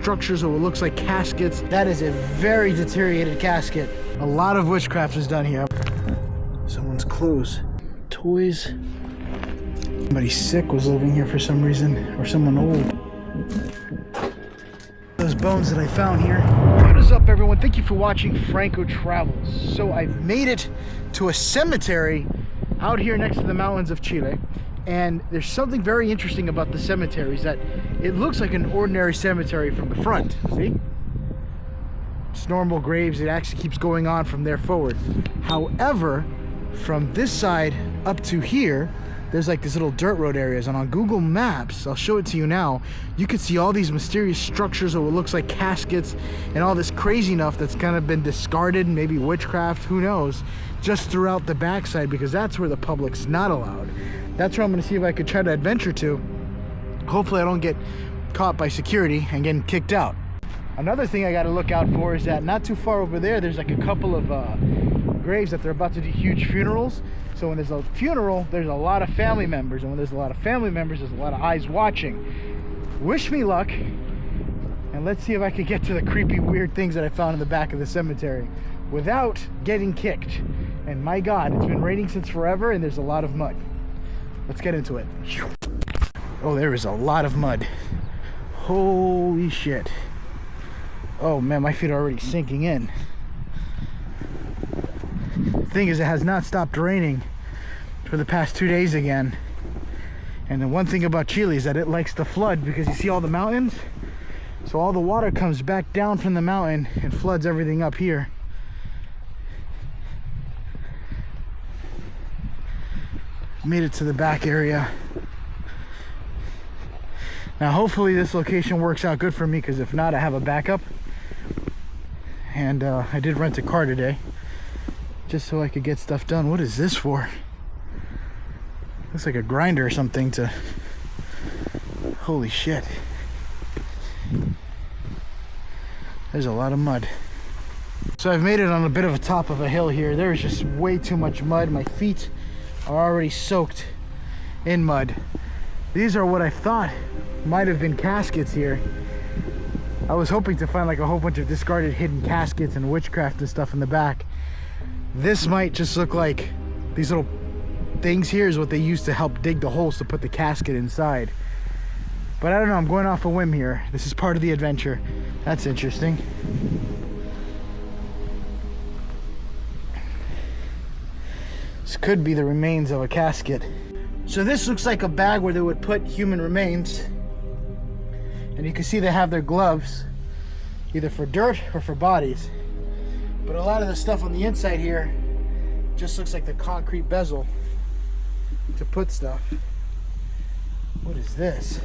structures of what looks like caskets. That is a very deteriorated casket. A lot of witchcraft is done here. Someone's clothes, toys. Somebody sick was living here for some reason, or someone old. Those bones that I found here. What is up, everyone? Thank you for watching Franco Travels. So I've made it to a cemetery out here next to the mountains of Chile. And there's something very interesting about the cemetery, is that it looks like an ordinary cemetery from the front. See? It's normal graves. It actually keeps going on from there forward. However, from this side up to here, there's like these little dirt road areas, and on Google Maps, I'll show it to you now, you can see all these mysterious structures of what looks like caskets and all this crazy enough that's kind of been discarded, maybe witchcraft, who knows, just throughout the backside, because that's where the public's not allowed. That's where I'm gonna see if I could try to adventure to. Hopefully I don't get caught by security and getting kicked out. Another thing I gotta look out for is that not too far over there, there's like a couple of graves that they're about to do huge funerals. So when there's a funeral, there's a lot of family members, and when there's a lot of family members, there's a lot of eyes watching. Wish me luck, and let's see if I can get to the creepy, weird things that I found in the back of the cemetery without getting kicked. And my God, it's been raining since forever, and there's a lot of mud. Let's get into it. Oh, there is a lot of mud. Holy shit. Oh man, my feet are already sinking in. Thing is, it has not stopped raining for the past 2 days again. And the one thing about Chile is that it likes to flood, because you see all the mountains, so all the water comes back down from the mountain and floods everything up here. Made it to the back area. Now hopefully this location works out good for me, because if not, I have a backup. And I did rent a car today, just so I could get stuff done. What is this for? Looks like a grinder or something to... Holy shit. There's a lot of mud. So I've made it on a bit of a top of a hill here. There's just way too much mud. My feet are already soaked in mud. These are what I thought might have been caskets here. I was hoping to find like a whole bunch of discarded hidden caskets and witchcraft and stuff in the back. This might just look like these little things here is what they used to help dig the holes to put the casket inside. But I don't know, I'm going off a whim here. This is part of the adventure. That's interesting. This could be the remains of a casket. So this looks like a bag where they would put human remains. And you can see they have their gloves, either for dirt or for bodies. But a lot of the stuff on the inside here just looks like the concrete bezel to put stuff. What is this?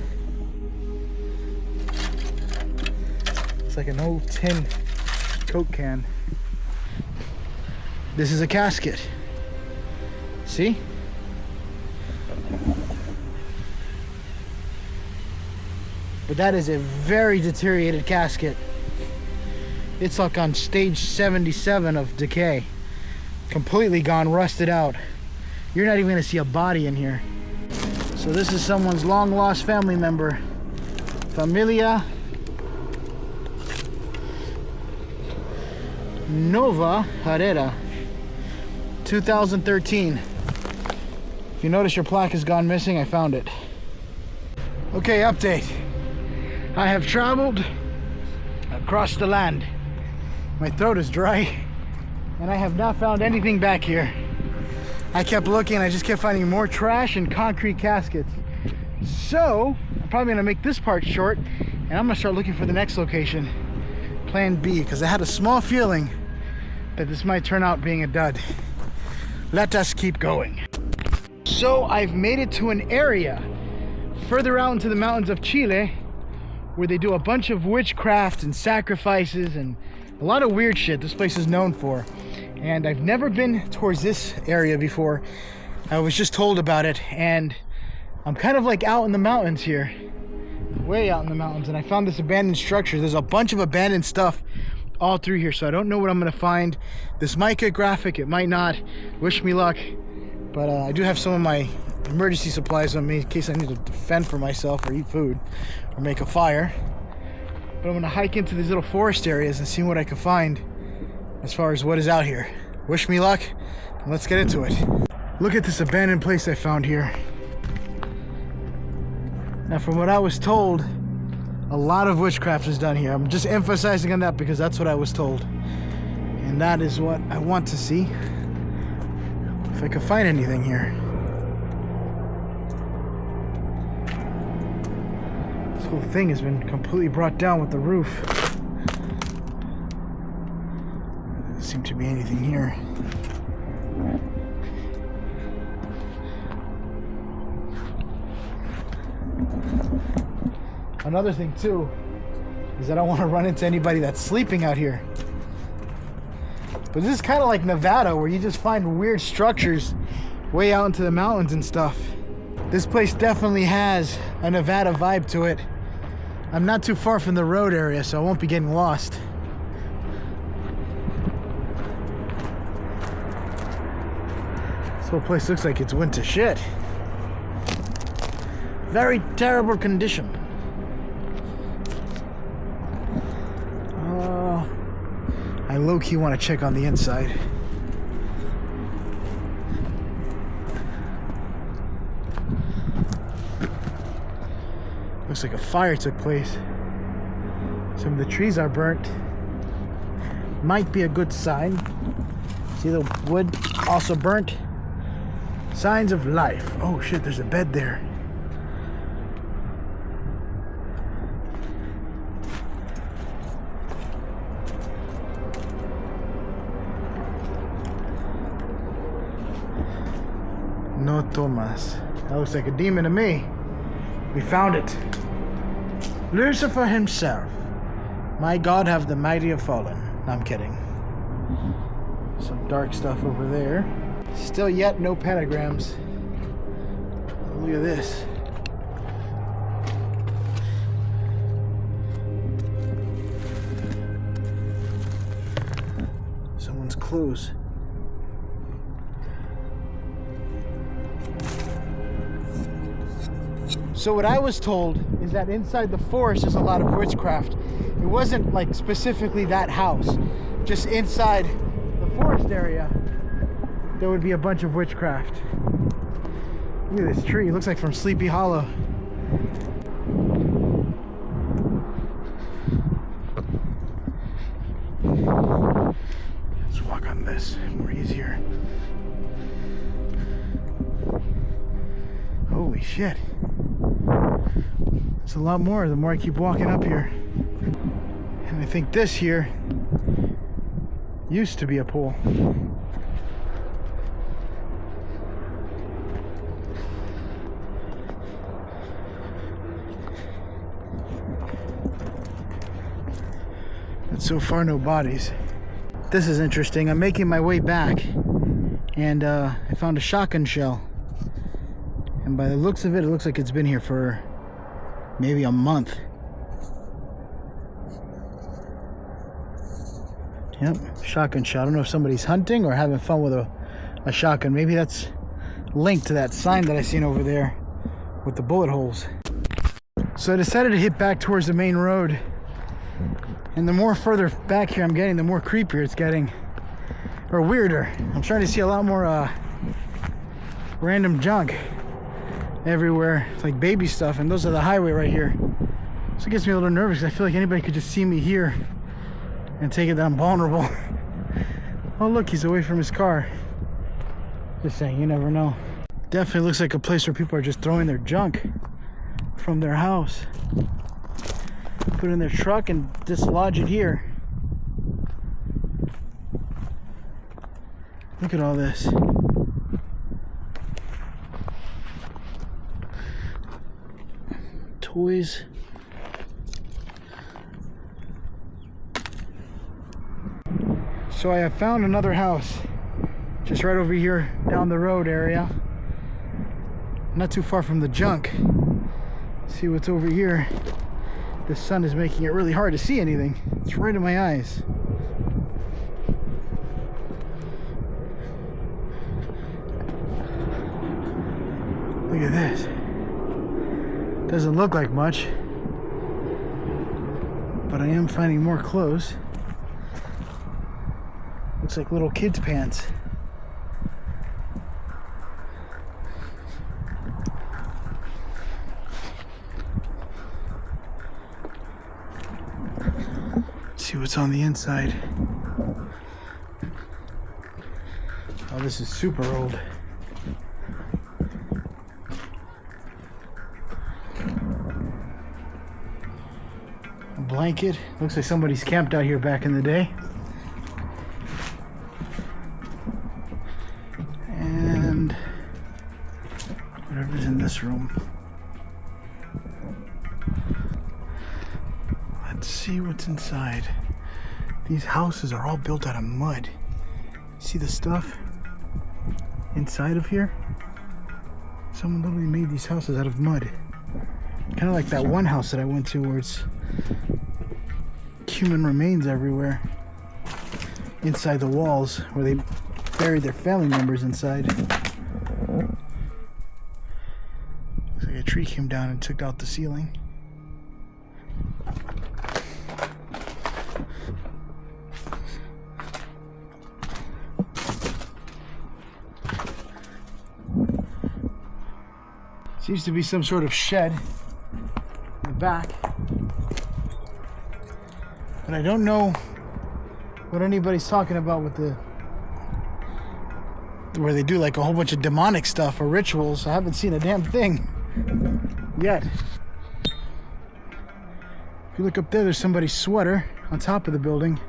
It's like an old tin Coke can. This is a casket. See? But that is a very deteriorated casket. It's like on stage 77 of decay. Completely gone, rusted out. You're not even gonna see a body in here. So this is someone's long lost family member. Familia Nova Herrera, 2013. If you notice your plaque has gone missing, I found it. Okay, update. I have traveled across the land. My throat is dry, and I have not found anything back here. I kept looking, I just kept finding more trash and concrete caskets. So, I'm probably gonna make this part short, and I'm gonna start looking for the next location, plan B, because I had a small feeling that this might turn out being a dud. Let us keep going. So, I've made it to an area further out into the mountains of Chile where they do a bunch of witchcraft and sacrifices and a lot of weird shit this place is known for. And I've never been towards this area before. I was just told about it, and I'm kind of like out in the mountains here, way out in the mountains, and I found this abandoned structure. There's a bunch of abandoned stuff all through here, so I don't know what I'm gonna find. This might get graphic, it might not. Wish me luck. But I do have some of my emergency supplies on me in case I need to fend for myself or eat food or make a fire. But I'm gonna hike into these little forest areas and see what I can find as far as what is out here. Wish me luck, and let's get into it. Look at this abandoned place I found here. Now, from what I was told, a lot of witchcraft is done here. I'm just emphasizing on that because that's what I was told. And that is what I want to see. If I can find anything here. This whole thing has been completely brought down with the roof. Doesn't seem to be anything here. Another thing too is that I don't want to run into anybody that's sleeping out here. But this is kind of like Nevada, where you just find weird structures way out into the mountains and stuff. This place definitely has a Nevada vibe to it. I'm not too far from the road area, so I won't be getting lost. This whole place looks like it's went to shit. Very terrible condition. I low-key want to check on the inside. Looks like a fire took place. Some of the trees are burnt. Might be a good sign. See the wood also burnt? Signs of life. Oh shit, there's a bed there. No Tomas. That looks like a demon to me. We found it. Lucifer himself. My God, have the mighty have fallen. No, I'm kidding. Some dark stuff over there. Still yet no pentagrams. Look at this. Someone's clothes. So what I was told is that inside the forest there's a lot of witchcraft. It wasn't like specifically that house. Just inside the forest area, there would be a bunch of witchcraft. Look at this tree. It looks like from Sleepy Hollow. Let's walk on this. More easier. Holy shit. It's a lot more the more I keep walking up here. And I think this here used to be a pool. But so far no bodies. This is interesting. I'm making my way back and I found a shotgun shell. And by the looks of it, it looks like it's been here for maybe a month. Yep, shotgun shell. I don't know if somebody's hunting or having fun with a shotgun. Maybe that's linked to that sign that I seen over there with the bullet holes. So I decided to hit back towards the main road. And the more further back here I'm getting, the more creepier it's getting. Or weirder. I'm starting to see a lot more random junk everywhere. It's like baby stuff, and those are the highway right here. So it gets me a little nervous because I feel like anybody could just see me here and take it that I'm vulnerable. Oh look, he's away from his car. Just saying, you never know. Definitely looks like a place where people are just throwing their junk from their house. Put it in their truck and dislodge it here. Look at all this. Toys. So I have found another house just right over here down the road area, not too far from the junk. See what's over here. The sun is making it really hard to see anything. It's right in my eyes. Look at this. Doesn't look like much, but I am finding more clothes. Looks like little kids' pants. Let's see what's on the inside. Oh, this is super old. A blanket. Looks like somebody's camped out here back in the day. And whatever's in this room. Let's see what's inside. These houses are all built out of mud. See the stuff inside of here? Someone literally made these houses out of mud. Kind of like that one house that I went to where it's human remains everywhere. Inside the walls where they buried their family members inside. Looks like a tree came down and took out the ceiling. Seems to be some sort of shed in the back. But I don't know what anybody's talking about with the where they do like a whole bunch of demonic stuff or rituals. I haven't seen a damn thing yet. If you look up there, there's somebody's sweater on top of the building.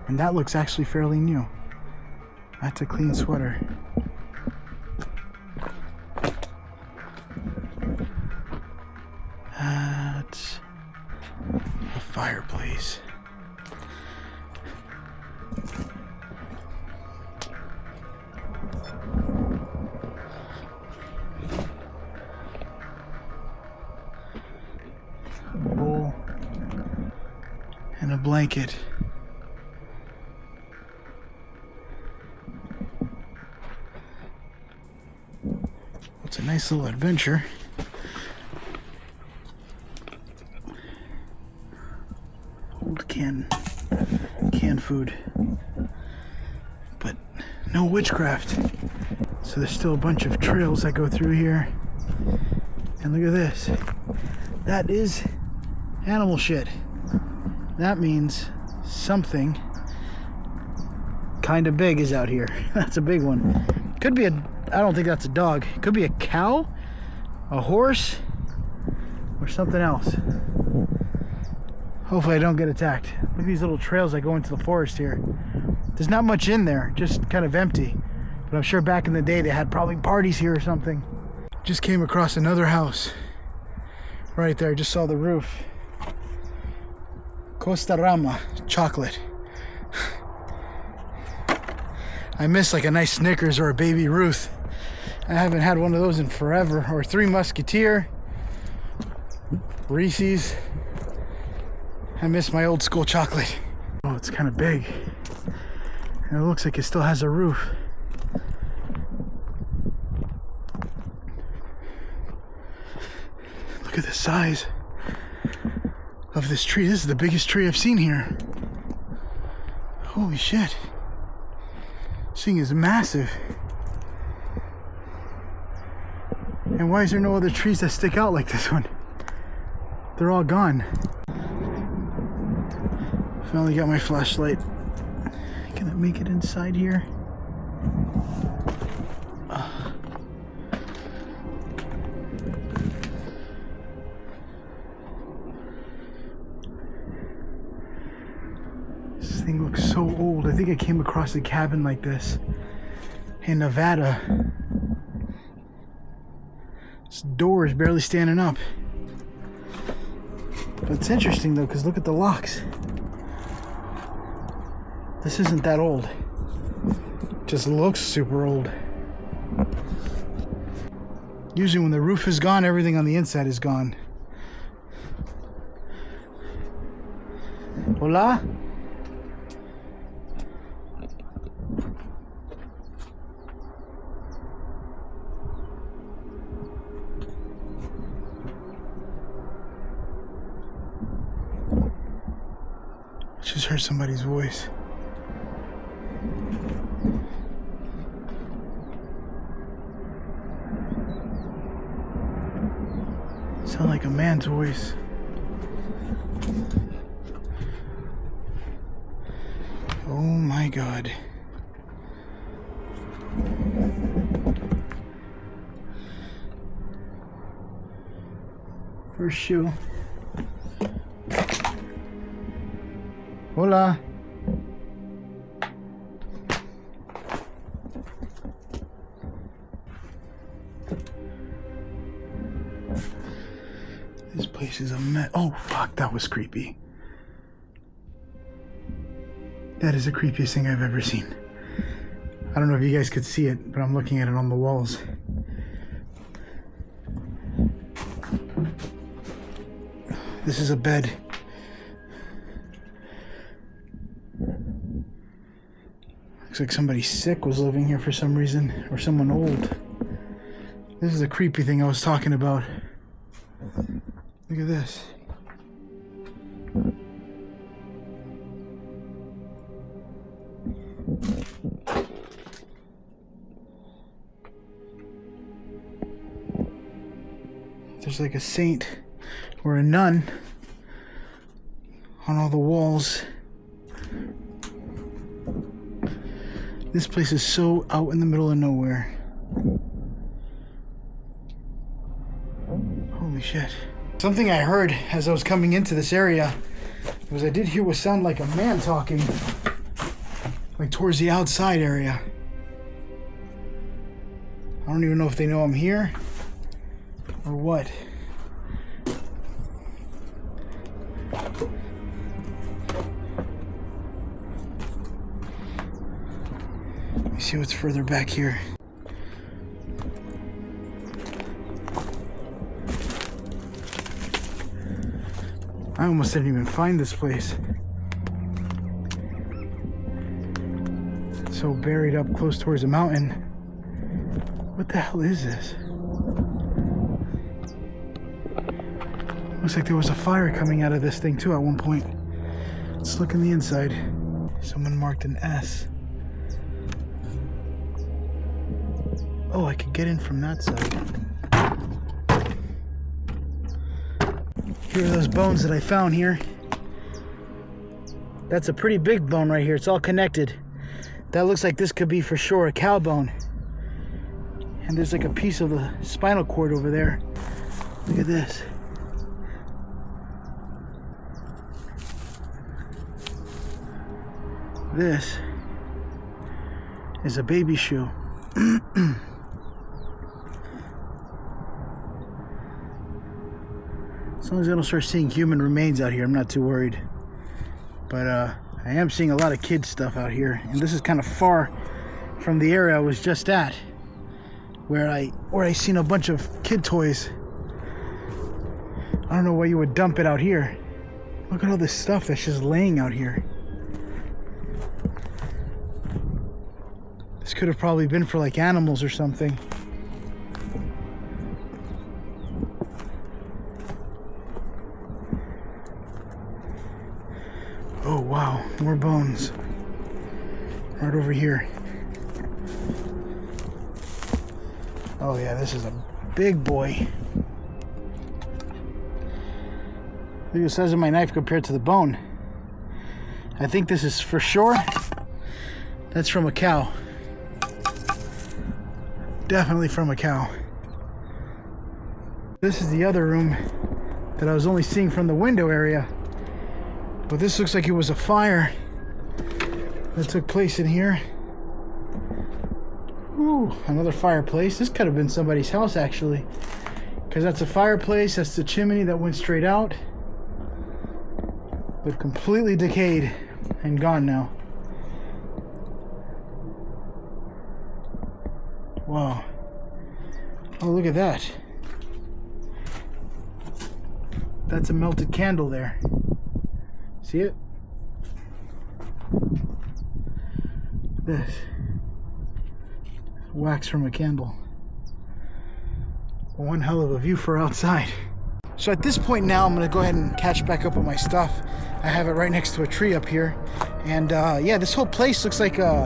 And that looks actually fairly new. That's a clean sweater. That's a fireplace. A bowl and a blanket. It's a nice little adventure. Old canned food, but no witchcraft. So there's still a bunch of trails that go through here. And look at this. That is animal shit. That means something kind of big is out here. That's a big one. Could be I don't think that's a dog. It could be a cow, a horse, or something else. Hopefully I don't get attacked. Look at these little trails that go into the forest here. There's not much in there, just kind of empty. But I'm sure back in the day they had probably parties here or something. Just came across another house. Right there, just saw the roof. Costa Rama chocolate. I miss like a nice Snickers or a Baby Ruth. I haven't had one of those in forever. Or Three Musketeer. Reese's. I miss my old school chocolate. Oh, it's kind of big. And it looks like it still has a roof. Look at the size of this tree. This is the biggest tree I've seen here. Holy shit. This thing is massive. And why is there no other trees that stick out like this one? They're all gone. Finally got my flashlight. Can I make it inside here? This thing looks so old. I think I came across a cabin like this in Nevada. This door is barely standing up. But it's interesting though, because look at the locks. This isn't that old. It just looks super old. Usually when the roof is gone, everything on the inside is gone. Hola? Just heard somebody's voice. Sound like a man's voice. Oh my God. First shoe. Hola. This place is a mess. Oh fuck, that was creepy. That is the creepiest thing I've ever seen. I don't know if you guys could see it, but I'm looking at it on the walls. This is a bed. Looks like somebody sick was living here for some reason, or someone old. This is the creepy thing I was talking about. Look at this. There's like a saint or a nun on all the walls. This place is so out in the middle of nowhere. Holy shit. Something I heard as I was coming into this area was I did hear what sounded like a man talking, like towards the outside area. I don't even know if they know I'm here or what. Let me see what's further back here. I almost didn't even find this place. It's so buried up close towards the mountain. What the hell is this? Looks like there was a fire coming out of this thing too at one point. Let's look in the inside. Someone marked an S. Oh, I could get in from that side. Here are those bones that I found here. That's a pretty big bone right here. It's all connected. That looks like this could be for sure a cow bone. And there's like a piece of the spinal cord over there. Look at this. This is a baby shoe. As long as I don't start seeing human remains out here, I'm not too worried. But I am seeing a lot of kid stuff out here, and this is kind of far from the area I was just at, where I seen a bunch of kid toys. I don't know why you would dump it out here. Look at all this stuff that's just laying out here. This could have probably been for like animals or something. Oh wow, more bones. Right over here. Oh yeah, this is a big boy. Look at the size of my knife compared to the bone. I think this is for sure. That's from a cow. Definitely from a cow. This is the other room that I was only seeing from the window area. But this looks like it was a fire that took place in here. Ooh, another fireplace. This could have been somebody's house actually. Because that's a fireplace, that's the chimney that went straight out. But completely decayed and gone now. Wow. Oh, look at that. That's a melted candle there. See it? This. Wax from a candle. One hell of a view for outside. So at this point now, I'm going to go ahead and catch back up with my stuff. I have it right next to a tree up here. And yeah, this whole place looks like a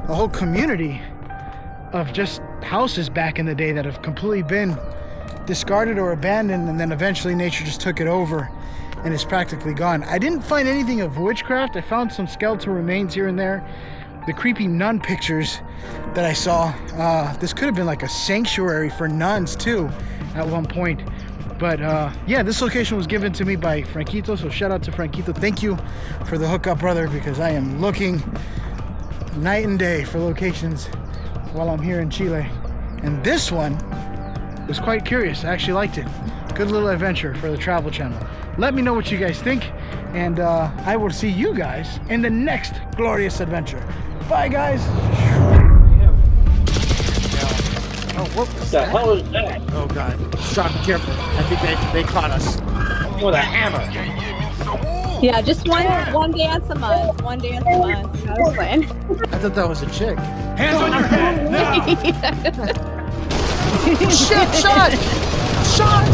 whole community of just houses back in the day that have completely been discarded or abandoned, and then eventually nature just took it over and it's practically gone. I didn't find anything of witchcraft. I found some skeletal remains here and there. The creepy nun pictures that I saw, this could have been like a sanctuary for nuns too at one point. But yeah, this location was given to me by Frankito, so shout out to Frankito. Thank you for the hookup, brother, because I am looking night and day for locations while I'm here in Chile. And this one was quite curious. I actually liked it. Good little adventure for the Travel Channel. Let me know what you guys think, and I will see you guys in the next glorious adventure. Bye, guys. Oh, what the hell is that? Oh god. Sean, be careful. I think they caught us. With a hammer. Yeah, just one dance a month. One dance a month. I was playing. I thought that was a chick. Hands on your head now. Shit, Sean! Sean!